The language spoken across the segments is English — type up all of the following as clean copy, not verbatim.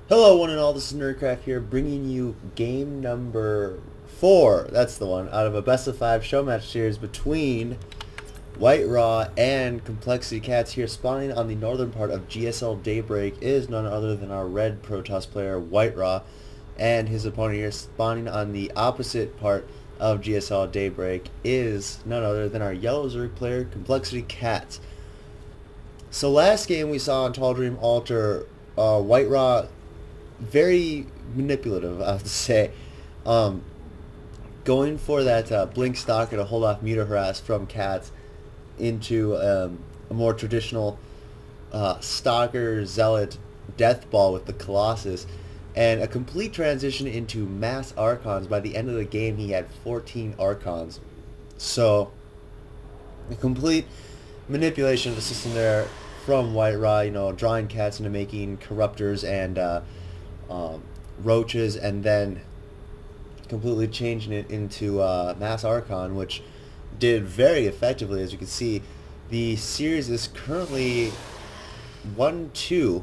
Hello one and all, this is Nerdcraft here, bringing you game number 4, that's the one, out of a best of 5 show match series between WhiteRa and coL.CatZ here. Spawning on the northern part of GSL Daybreak is none other than our red Protoss player WhiteRa, and his opponent here spawning on the opposite part of GSL Daybreak is none other than our yellow Zerg player coL.CatZ. So last game we saw on Tall Dream Altar, WhiteRa very manipulative, I have to say. Going for that blink stalker to hold off Muta Harass from CatZ into a more traditional stalker zealot death ball with the Colossus, and a complete transition into mass Archons. By the end of the game he had 14 Archons. So a complete manipulation of the system there from WhiteRa, you know, drawing CatZ into making corruptors and roaches, and then completely changing it into mass Archon, which did very effectively. As you can see, the series is currently 1-2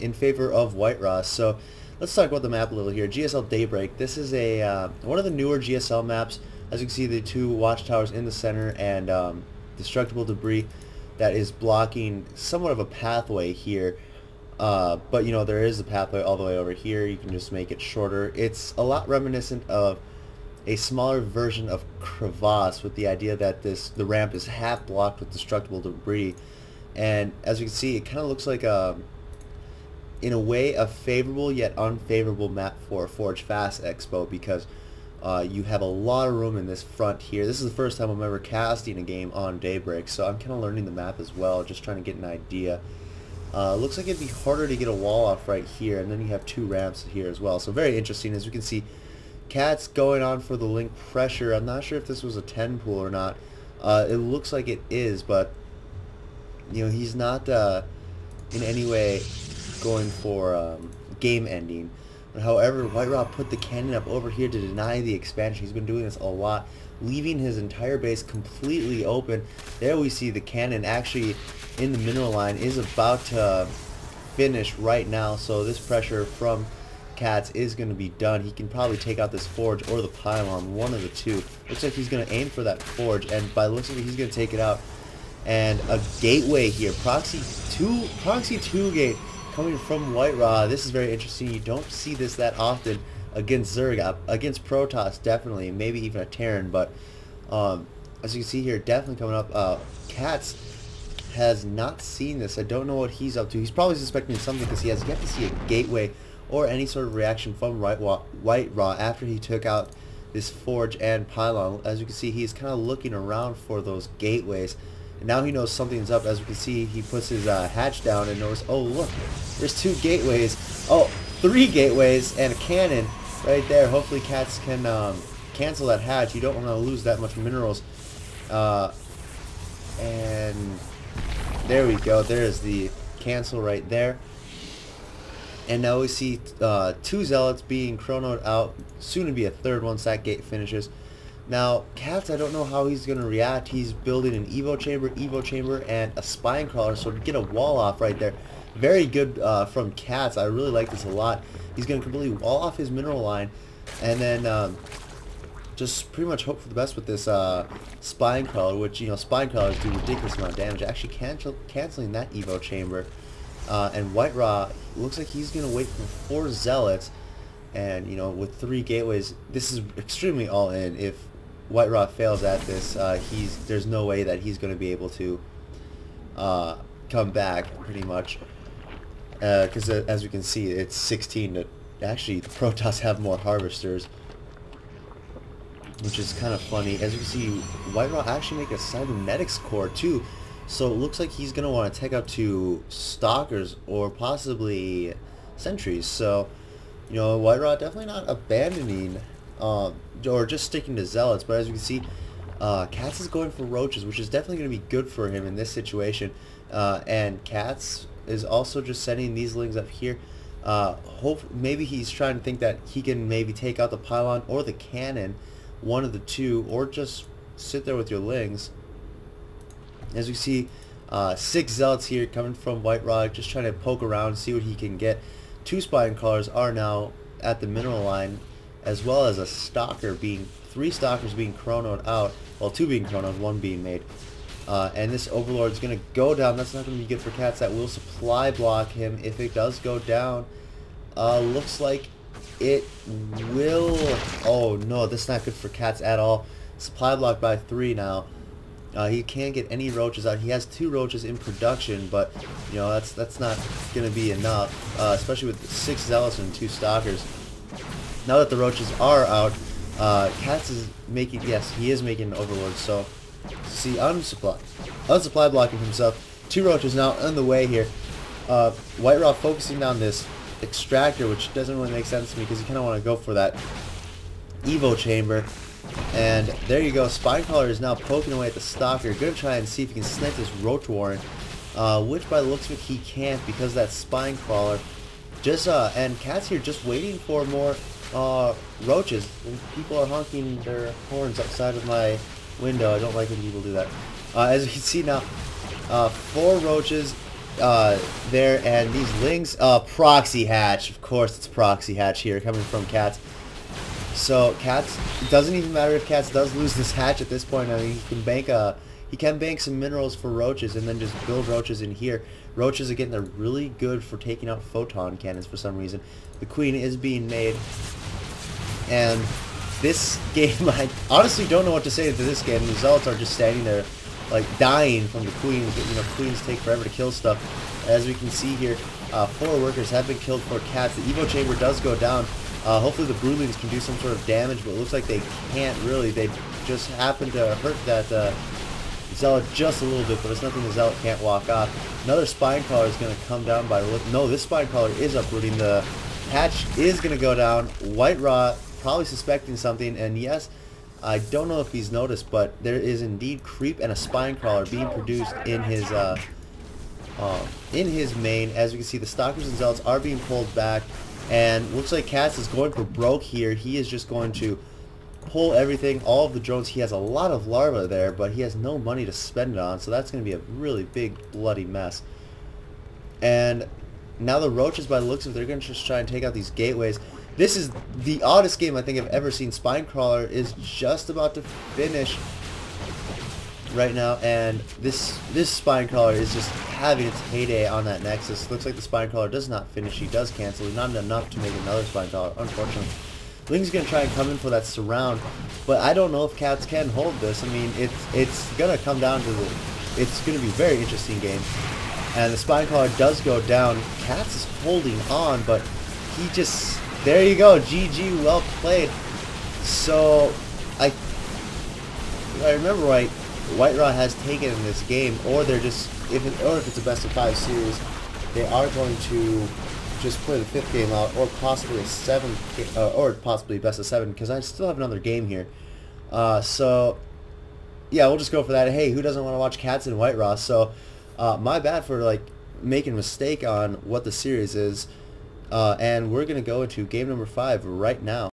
in favor of WhiteRa. So let's talk about the map a little here. GSL Daybreak. This is a one of the newer GSL maps. As you can see, the two watchtowers in the center and destructible debris that is blocking somewhat of a pathway here. But you know, there is a pathway all the way over here. You can just make it shorter. It's a lot reminiscent of a smaller version of Crevasse, with the idea that the ramp is half blocked with destructible debris. And as you can see, it kind of looks like in a way, a favorable yet unfavorable map for Forge Fast Expo, because you have a lot of room in this front here. This is the first time I'm ever casting a game on Daybreak, so I'm kind of learning the map as well, just trying to get an idea. Looks like it'd be harder to get a wall off right here, and then you have two ramps here as well. So very interesting. As you can see, CatZ going on for the link pressure. I'm not sure if this was a 10 pool or not. It looks like it is, but you know, he's not in any way going for game ending. However, WhiteRa put the cannon up over here to deny the expansion. He's been doing this a lot, leaving his entire base completely open. There we see the cannon actually in the mineral line is about to finish right now, so this pressure from CatZ is going to be done. He can probably take out this forge or the pylon, one of the two. Looks like he's going to aim for that forge, and by the looks of it, he's going to take it out. And a gateway here, proxy 2 gate coming from WhiteRa. This is very interesting. You don't see this that often against Zerg. Against Protoss, definitely, maybe even a Terran, but as you can see here, definitely coming up. CatZ has not seen this. I don't know what he's up to. He's probably suspecting something, because he has yet to see a gateway or any sort of reaction from WhiteRa after he took out this forge and pylon. As you can see, he's kind of looking around for those gateways, and now he knows something's up. As you can see, he puts his hatch down and knows, oh look, there's 2 gateways. Oh, 3 gateways and a cannon right there. Hopefully CatZ can cancel that hatch. You don't want to lose that much minerals. And there we go. There's the cancel right there. And now we see 2 zealots being chronoed out, soon to be a third once that gate finishes. Now CatZ, I don't know how he's going to react. He's building an Evo chamber, and a spine crawler, so to get a wall off right there. Very good from CatZ. I really like this a lot. He's going to completely wall off his mineral line, and then just pretty much hope for the best with this spine crawler, which, you know, spine crawlers do ridiculous amount of damage, actually canceling that Evo chamber. And WhiteRa looks like he's going to wait for 4 zealots, and you know, with 3 gateways, this is extremely all in. If WhiteRa fails at this, there's no way that he's going to be able to come back, pretty much, because as we can see, it's 16 to actually the Protoss have more harvesters, which is kind of funny. As you can see, WhiteRa actually make a cybernetics core too, so it looks like he's going to want to take out 2 stalkers or possibly sentries. So, you know, WhiteRa definitely not abandoning or just sticking to zealots, but as you can see, CatZ is going for roaches, which is definitely going to be good for him in this situation. And CatZ is also just sending these lings up here. Maybe he's trying to think that he can maybe take out the pylon or the cannon, one of the two, or just sit there with your lings. As you see, 6 zealots here coming from WhiteRa, just trying to poke around, see what he can get. 2 spine crawlers are now at the mineral line, as well as a stalker being 3 stalkers being chronoed out. Well, 2 being chronoed, 1 being made. And this Overlord's going to go down. That's not going to be good for CatZ. That will supply block him if it does go down. Looks like it will... Oh, no, that's not good for CatZ at all. Supply block by 3 now. He can't get any roaches out. He has 2 roaches in production, but, you know, that's not going to be enough, especially with 6 zealots and 2 stalkers. Now that the roaches are out, CatZ is making... Yes, he is making an Overlord, so... See, unsupply blocking himself. 2 roaches now on the way here. WhiteRa focusing down this extractor, which doesn't really make sense to me because you kind of want to go for that Evo chamber. And there you go. Spinecrawler is now poking away at the stalker. Going to try and see if he can snipe this roach warren, which by the looks of it he can't because that Spinecrawler. Just and CatZ here just waiting for more roaches. And people are honking their horns outside of my window. I don't like when people do that. As you can see now, 4 roaches there, and these lings, proxy hatch. Of course, it's proxy hatch here coming from CatZ. So CatZ, it doesn't even matter if CatZ does lose this hatch at this point. I mean, he can bank some minerals for roaches and then just build roaches in here. Roaches again, they're really good for taking out photon cannons for some reason. The queen is being made, and this game, I honestly don't know what to say to this game. The zealots are just standing there, like, dying from the queens. You know, queens take forever to kill stuff. As we can see here, 4 workers have been killed for CatZ. The Evo chamber does go down. Hopefully the broodlings can do some sort of damage, but it looks like they can't really. They just happen to hurt that zealot just a little bit, but it's nothing the zealot can't walk off. Another Spinecrawler is going to come down by... No, this Spinecrawler is uprooting. The hatch is going to go down. WhiteRa probably suspecting something, and yes, I don't know if he's noticed, but there is indeed creep and a Spinecrawler being produced in his main. As you can see, the stalkers and zealots are being pulled back, and looks like CatZ is going for broke here. He is just going to pull everything, all of the drones. He has a lot of larvae there, but he has no money to spend it on, so that's going to be a really big bloody mess. And now the roaches, by the looks of it, they're going to just try and take out these gateways. This is the oddest game I think I've ever seen. Spinecrawler is just about to finish right now, and this Spinecrawler is just having its heyday on that Nexus. Looks like the Spinecrawler does not finish. He does cancel. Not enough to make another Spinecrawler, unfortunately. Ling's going to try and come in for that surround, but I don't know if CatZ can hold this. I mean, it's going to come down to the... It's going to be a very interesting game. And the Spinecrawler does go down. CatZ is holding on, but he just... There you go, GG, well played. So, if I remember right, WhiteRa has taken in this game, or they're just, if it's a best of 5 series, they are going to just play the 5th game out, or possibly a 7th, or possibly best of 7, because I still have another game here. So, yeah, we'll just go for that. Hey, who doesn't want to watch CatZ and WhiteRa? So, my bad for like making a mistake on what the series is. And we're going to go into game number 5 right now.